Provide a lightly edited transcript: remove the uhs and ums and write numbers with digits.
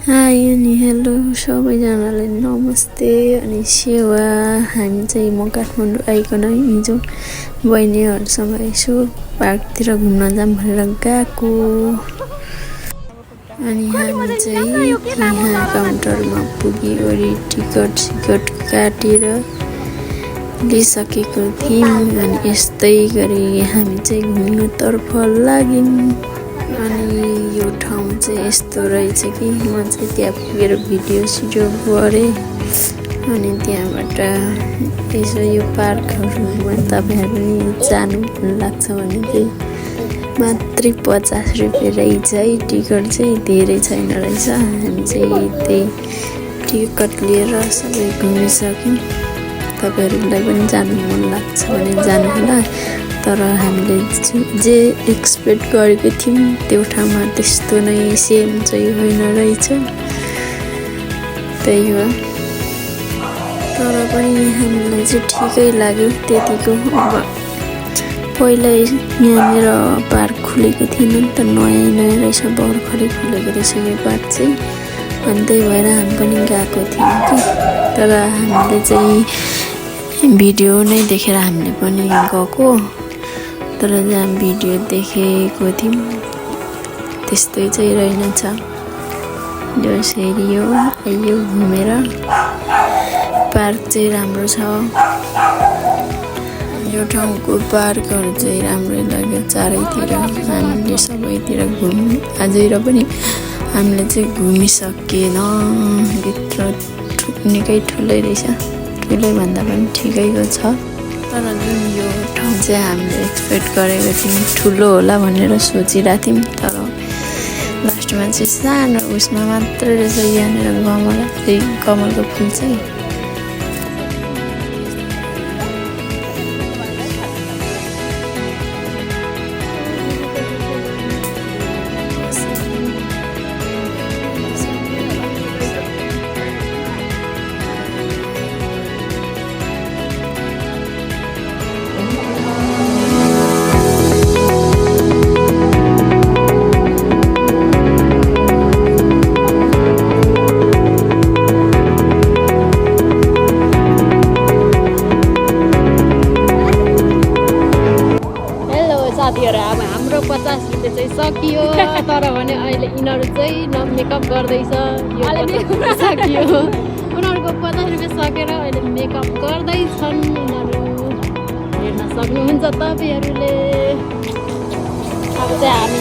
High अनि hello सबैजनालाई नमस्ते अनि सेवा। हामी चाहिँ म काठमाडौँ आइकन हिजो बहिनीहरूसँग यसो पार्कतिर घुम्न जाऊँ भनेर गएको। अनि हामी चाहिँ यहाँ काउन्टरमा पुगिवरी टिकट काटेर लिइसकेको थियौँ। अनि यस्तै गरी हामी चाहिँ घुम्नतर्फ लाग्यौँ। अनि यो ठाउँ चाहिँ यस्तो रहेछ कि म चाहिँ त्यहाँ पुगेर भिडियो गरेँ। अनि त्यहाँबाट यसो यो पार्कहरूमा तपाईँहरू जानु मन लाग्छ भने चाहिँ मात्रै 50 रुपियाँ रहेछ है। टिकट चाहिँ धेरै छैन रहेछ। हामी चाहिँ त्यही टिकट लिएर सबै घुमिसक्यौँ। तपाईँहरूलाई पनि जानु मन लाग्छ भने जानु होला। तर हामीले जे एक्सपेक्ट गरेको थियौँ त्यो ठाउँमा त्यस्तो नै सेम चाहिँ होइन रहेछ। त्यही हो, तर पनि हामीलाई चाहिँ ठिकै लाग्यो त्यतिको। अब पहिला यहाँनिर पार्क खुलेको थिएन नि त, नयाँ रहेछ, भर्खरै खुलेको रहेछ यो पार्क चाहिँ। अनि त्यही भएर हामी पनि गएको थियौँ कि। तर हामीले चाहिँ भिडियो नै देखेर हामीले पनि गएको। तर जहाँ भिडियो देखेको थियौँ त्यस्तै चाहिँ रहेनछ। यसरी यो घुमेर पार्क चाहिँ राम्रो छ। यो ठाउँको पार्कहरू चाहिँ राम्रै लाग्यो। चारैतिर हामीले सबैतिर घुम्यौँ। अझै र पनि हामीले चाहिँ घुमिसकेन। भित्र निकै ठुलै रहेछ, ठुलै भन्दा पनि ठिकैको छ। तर जुन यो ठाउँ चाहिँ हामीले एक्सपेक्ट गरेको थियौँ ठुलो होला भनेर सोचिरहेको थियौँ। तर लास्टमा चाहिँ सानो उसमा मात्रै रहेछ। यहाँनिर कमलको फुल चाहिँ साथीहरू। अब हाम्रो 50 रुपियाँ चाहिँ सकियो। तर भने अहिले यिनीहरू चाहिँ मेकअप गर्दैछ। यो सकियो, उनीहरूको 50 रुपियाँ सकेर अहिले मेकअप गर्दैछन्। यिनीहरू हेर्न सक्नुहुन्छ तपाईँहरूले। अब चाहिँ हामी